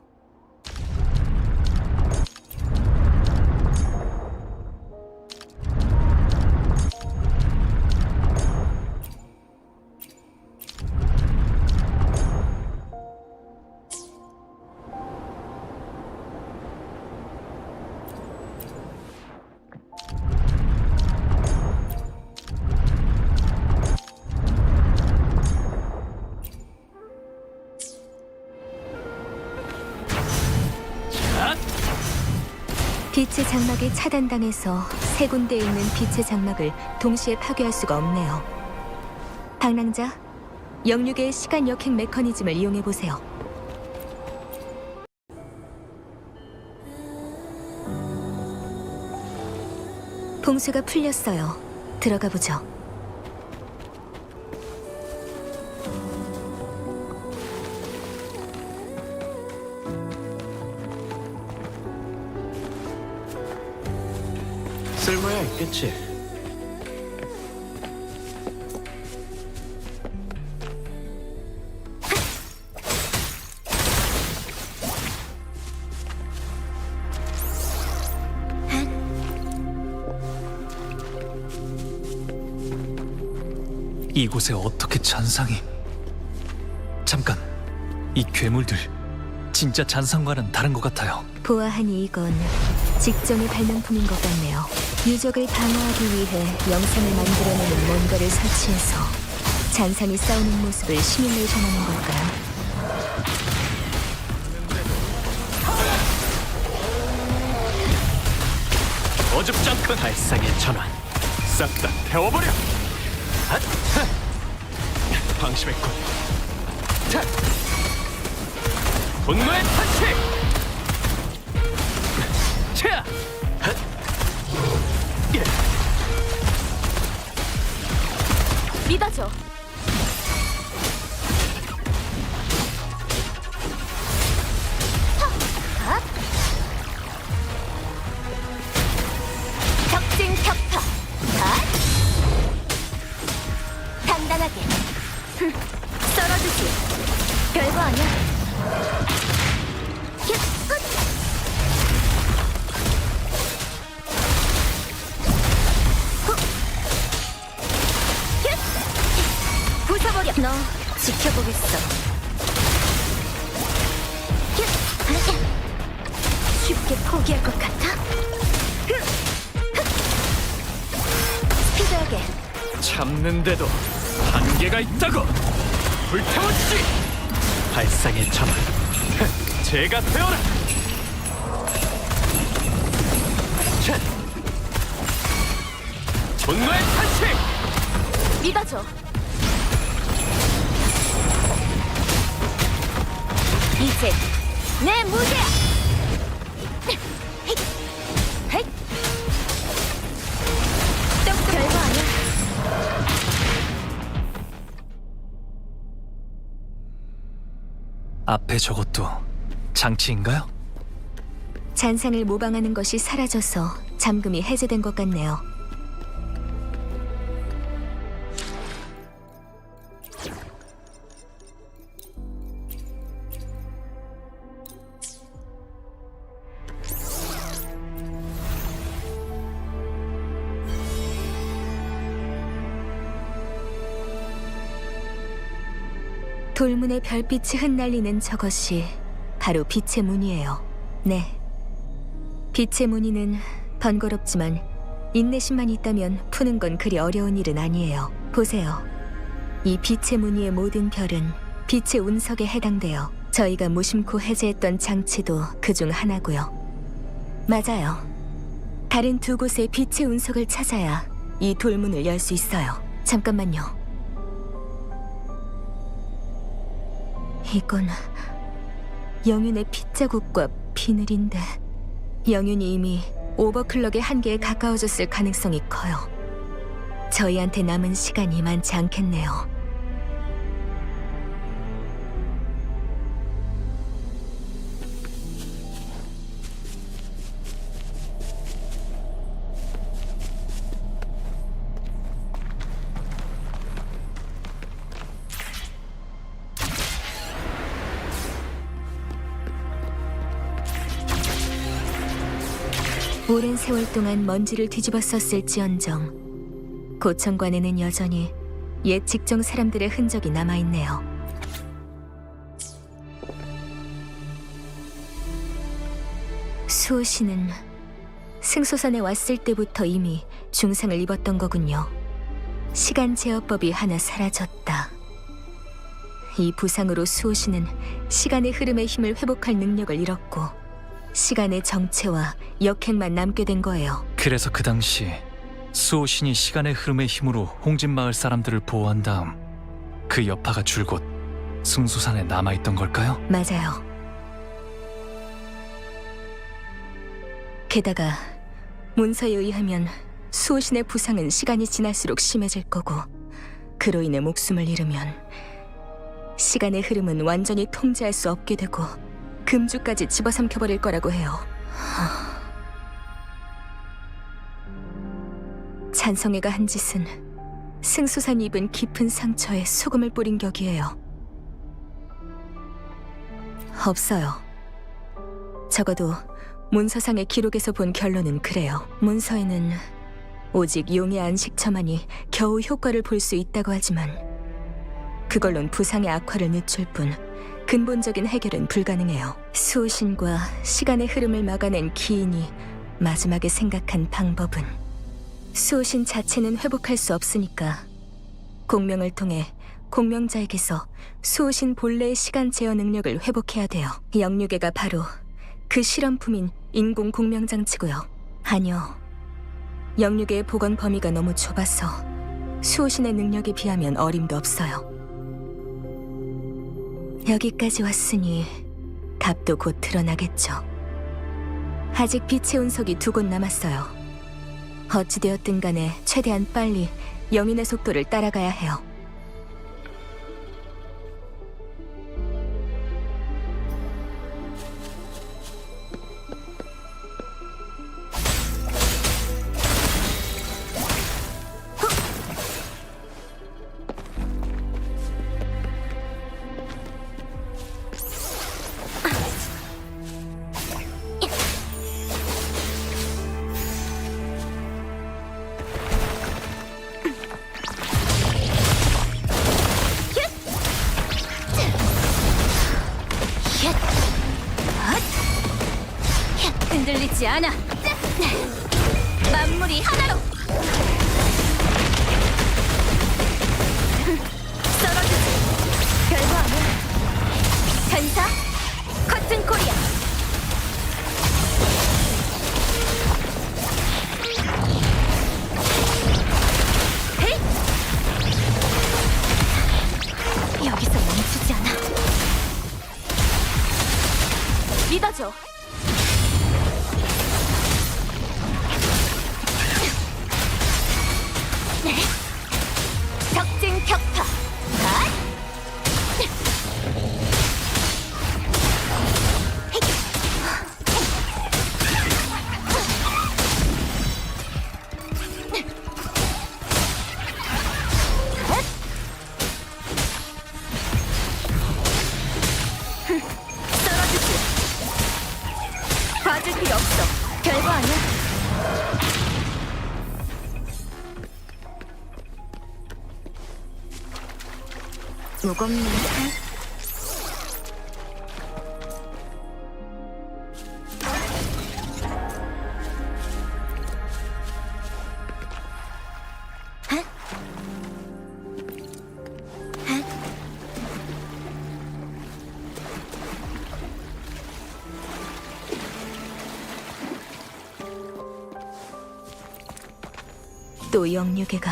D: 빛의 장막이 차단당해서 3군데에 있는 빛의 장막을 동시에 파괴할 수가 없네요. 방랑자, 영육의 시간 역행 메커니즘을 이용해보세요. 봉쇄가 풀렸어요. 들어가보죠.
E: 쓸모야 있겠지.
A: 이곳에 어떻게 잔상이... 잠깐, 이 괴물들 진짜 잔상과는 다른 것 같아요.
D: 보아하니 이건 직정의 발명품인 것 같네요. 유적을 방어하기 위해 영상을 만들어내는 뭔가를 설치해서 잔상이 싸우는 모습을 시뮬레이션하는 걸까요?
E: 어줍지 않고 발상의 전환 싹 다 태워버려. 핫! 하! 방심했군. 자! 분노의 탄식! 차! 핫! 예.
B: 믿어줘. 격진 격파. 단단하게. 썰어주지. 별거 아니야. 부숴버려. 너 지켜보겠어. 쉽게 포기할 것 같아? 스피드하게.
E: 참는데도 한계가 있다고! 불태워주지! 발상의 전환, 제가 되어라! 자! 분노의 탄식!
B: 믿어줘. 이제 내 무대야. 헤이. 또 별거 아니야.
A: 앞에 저것도 장치인가요?
D: 잔상을 모방하는 것이 사라져서 잠금이 해제된 것 같네요. 돌문에 별빛이 흩날리는 저것이 바로 빛의 문이에요. 네. 빛의 무늬는 번거롭지만 인내심만 있다면 푸는 건 그리 어려운 일은 아니에요. 보세요. 이 빛의 무늬의 모든 별은 빛의 운석에 해당돼요. 저희가 무심코 해제했던 장치도 그중 하나고요. 맞아요. 다른 두 곳의 빛의 운석을 찾아야 이 돌문을 열 수 있어요. 잠깐만요. 이건 영윤의 핏자국과 비늘인데 영윤이 이미 오버클럭의 한계에 가까워졌을 가능성이 커요. 저희한테 남은 시간이 많지 않겠네요. 오랜 세월 동안 먼지를 뒤집었었을지언정 고청관에는 여전히 옛 직종 사람들의 흔적이 남아있네요. 수호 씨는 승소산에 왔을 때부터 이미 중상을 입었던 거군요. 시간 제어법이 하나 사라졌다. 이 부상으로 수호 씨는 시간의 흐름의 힘을 회복할 능력을 잃었고 시간의 정체와 역행만 남게 된 거예요.
A: 그래서 그 당시 수호신이 시간의 흐름의 힘으로 홍진마을 사람들을 보호한 다음 그 여파가 줄곧 승소산에 남아있던 걸까요?
D: 맞아요. 게다가 문서에 의하면 수호신의 부상은 시간이 지날수록 심해질 거고 그로 인해 목숨을 잃으면 시간의 흐름은 완전히 통제할 수 없게 되고 금주까지 집어삼켜버릴 거라고 해요. 찬성회가 한 짓은 승수산이 입은 깊은 상처에 소금을 뿌린 격이에요. 없어요. 적어도 문서상의 기록에서 본 결론은 그래요. 문서에는 오직 용의 안식처만이 겨우 효과를 볼 수 있다고 하지만 그걸론 부상의 악화를 늦출 뿐 근본적인 해결은 불가능해요. 수호신과 시간의 흐름을 막아낸 기인이 마지막에 생각한 방법은 수호신 자체는 회복할 수 없으니까 공명을 통해 공명자에게서 수호신 본래의 시간 제어 능력을 회복해야 돼요. 영유계가 바로 그 실험품인 인공 공명장치고요. 아니요. 영유계의 복원 범위가 너무 좁아서 수호신의 능력에 비하면 어림도 없어요. 여기까지 왔으니 답도 곧 드러나겠죠. 아직 빛의 운석이 2곳 남았어요. 어찌되었든 간에 최대한 빨리 여민의 속도를 따라가야 해요.
C: 흔들리지 않아. 만물이 하나로. 썰어주지. 별거 아니야. 전사 커튼 코리아. 헤이! 여기서 멈추지 않아. 믿어줘. 적진 격파. 썰어주지. 봐줄 필요 없어. 별거 아니야. 무겁네. 또 영유계가.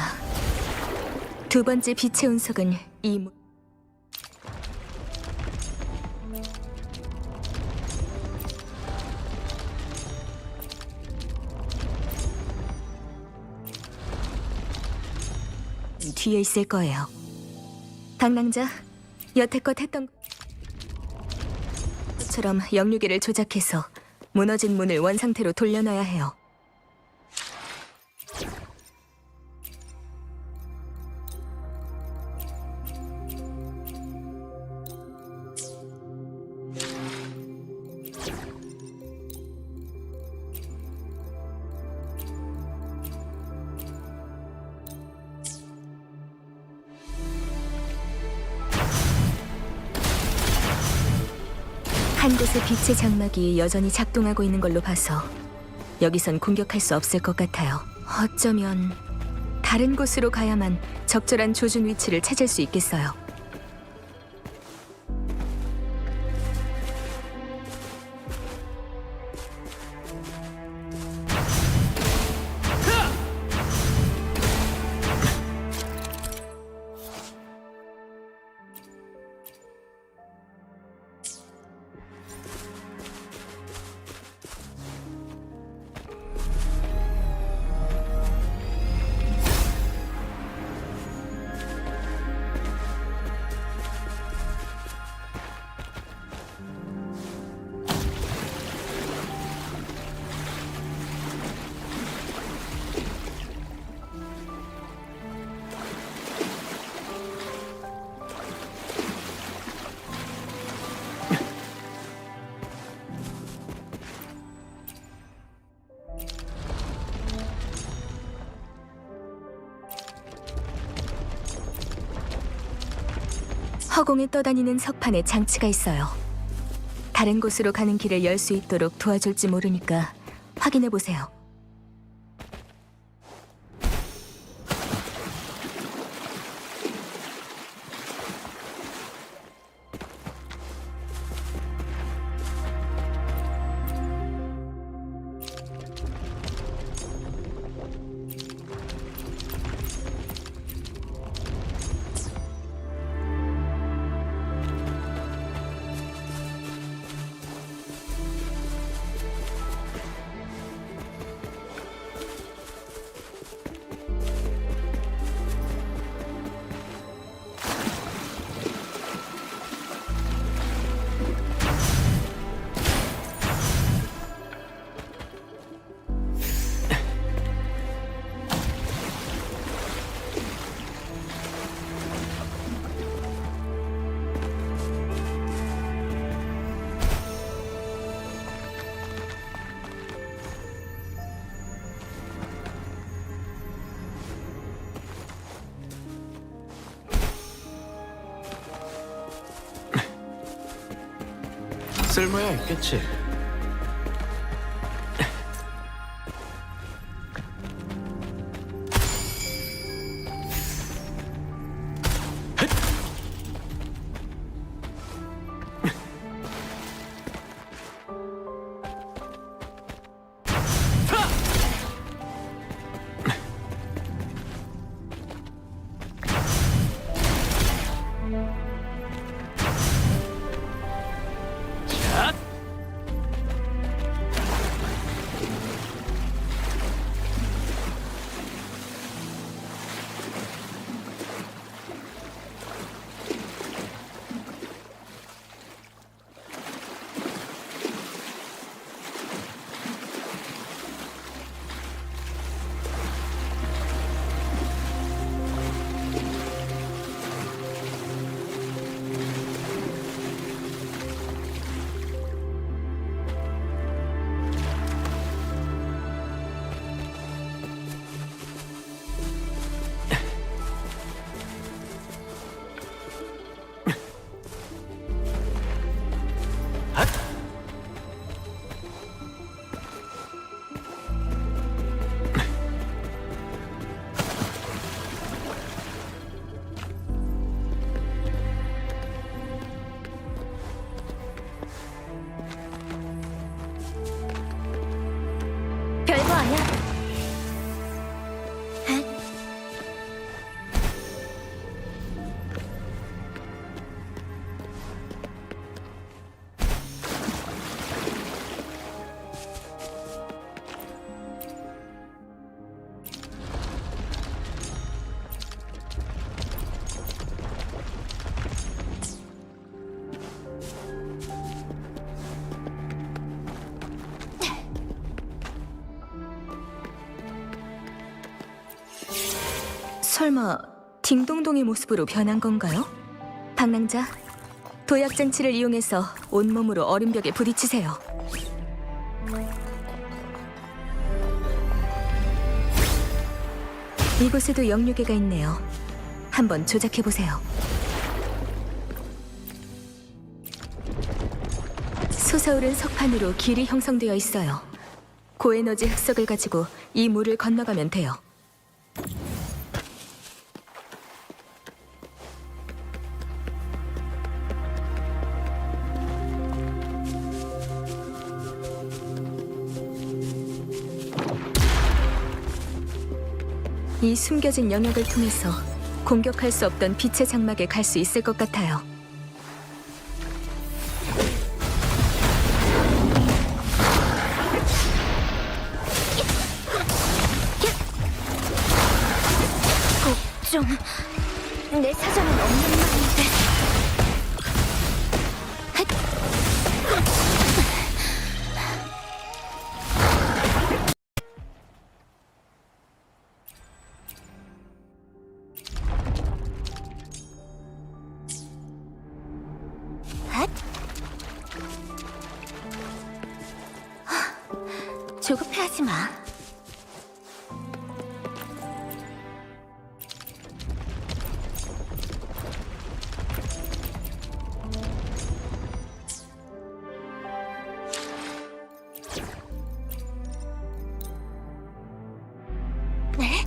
C: 2번째 빛의 운석은 이 뒤에 있을 거예요. 당랑자, 여태껏 했던 것처럼 영유계를 조작해서 무너진 문을 원상태로 돌려놔야 해요. 한 곳의 빛의 장막이 여전히 작동하고 있는 걸로 봐서 여기선 공격할 수 없을 것 같아요. 어쩌면 다른 곳으로 가야만 적절한 조준 위치를 찾을 수 있겠어요. 허공에 떠다니는 석판에 장치가 있어요. 다른 곳으로 가는 길을 열 수 있도록 도와줄지 모르니까 확인해 보세요.
E: 쓸모야 있겠지.
B: 별거 아니야.
D: 설마 딩동동의 모습으로 변한 건가요? 방랑자, 도약 장치를 이용해서 온몸으로 얼음 벽에 부딪히세요. 이곳에도 영유괴가 있네요. 한번 조작해보세요. 솟아오른 석판으로 길이 형성되어 있어요. 고에너지 흑석을 가지고 이 물을 건너가면 돼요. 이 숨겨진 영역을 통해서 공격할 수 없던 빛의 장막에 갈 수 있을 것 같아요.
B: 좀... 내 사정은 없는 말인데... 조급해하지 마. 네?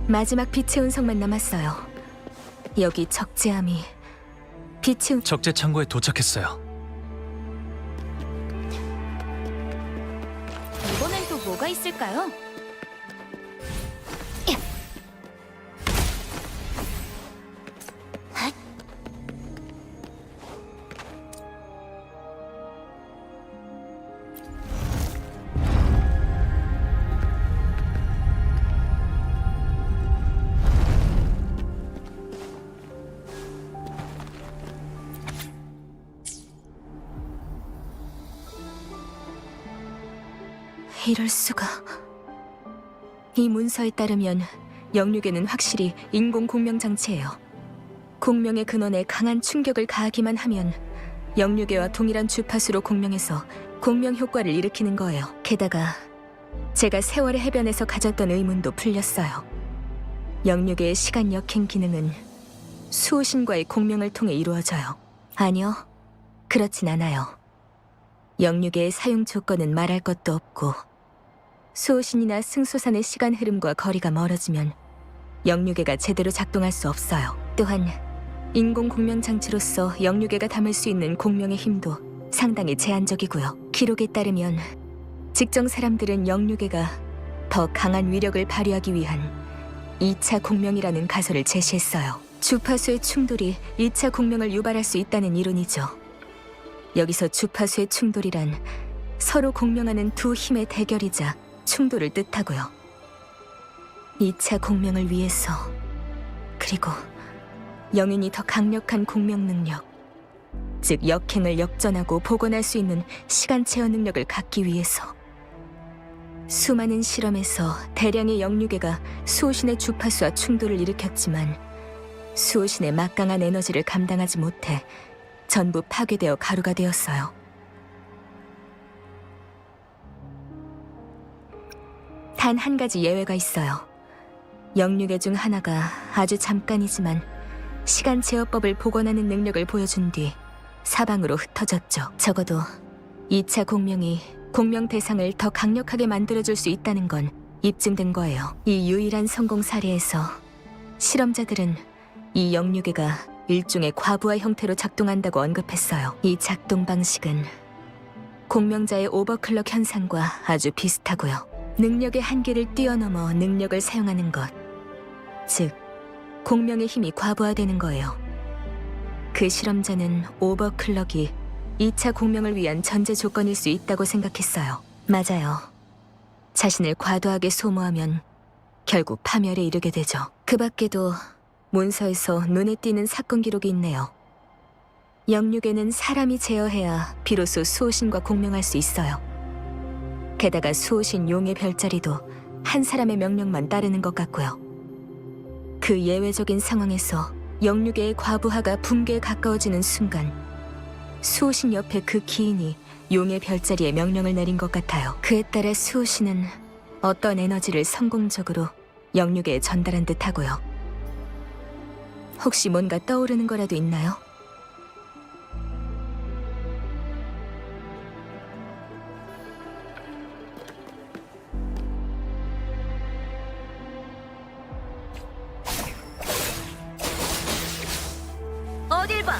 D: 마지막 빛의 운석만 남았어요. 여기 적재함이 빛의
A: 적재 창고에 도착했어요.
B: 이번엔 또 뭐가 있을까요?
D: 이럴 수가. 이 문서에 따르면 영육에는 확실히 인공 공명 장치예요. 공명의 근원에 강한 충격을 가하기만 하면 영육에와 동일한 주파수로 공명해서 공명 효과를 일으키는 거예요. 게다가 제가 세월의 해변에서 가졌던 의문도 풀렸어요. 영육의 시간 역행 기능은 수호신과의 공명을 통해 이루어져요. 아니요, 그렇진 않아요. 영육의 사용 조건은 말할 것도 없고 수호신이나 승소산의 시간 흐름과 거리가 멀어지면 영육애가 제대로 작동할 수 없어요. 또한 인공 공명 장치로서 영육애가 담을 수 있는 공명의 힘도 상당히 제한적이고요. 기록에 따르면 직정 사람들은 영육애가 더 강한 위력을 발휘하기 위한 2차 공명이라는 가설을 제시했어요. 주파수의 충돌이 2차 공명을 유발할 수 있다는 이론이죠. 여기서 주파수의 충돌이란 서로 공명하는 두 힘의 대결이자 충돌을 뜻하고요. 2차 공명을 위해서, 그리고 영인이 더 강력한 공명 능력, 즉 역행을 역전하고 복원할 수 있는 시간 체어 능력을 갖기 위해서 수많은 실험에서 대량의 영육애가 수호신의 주파수와 충돌을 일으켰지만 수호신의 막강한 에너지를 감당하지 못해 전부 파괴되어 가루가 되었어요. 단 한 가지 예외가 있어요. 영육애 중 하나가 아주 잠깐이지만 시간 제어법을 복원하는 능력을 보여준 뒤 사방으로 흩어졌죠. 적어도 2차 공명이 공명 대상을 더 강력하게 만들어줄 수 있다는 건 입증된 거예요. 이 유일한 성공 사례에서 실험자들은 이 영육애가 일종의 과부하 형태로 작동한다고 언급했어요. 이 작동 방식은 공명자의 오버클럭 현상과 아주 비슷하고요. 능력의 한계를 뛰어넘어 능력을 사용하는 것, 즉 공명의 힘이 과부하되는 거예요. 그 실험자는 오버클럭이 2차 공명을 위한 전제 조건일 수 있다고 생각했어요. 맞아요. 자신을 과도하게 소모하면 결국 파멸에 이르게 되죠. 그 밖에도 문서에서 눈에 띄는 사건 기록이 있네요. 영육에는 사람이 제어해야 비로소 수호신과 공명할 수 있어요. 게다가 수호신 용의 별자리도 한 사람의 명령만 따르는 것 같고요. 그 예외적인 상황에서 영육의 과부하가 붕괴에 가까워지는 순간 수호신 옆에 그 기인이 용의 별자리에 명령을 내린 것 같아요. 그에 따라 수호신은 어떤 에너지를 성공적으로 영육에 전달한 듯하고요. 혹시 뭔가 떠오르는 거라도 있나요?
B: 어딜 봐!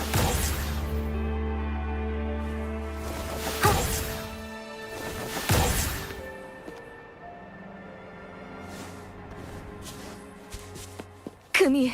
D: 금이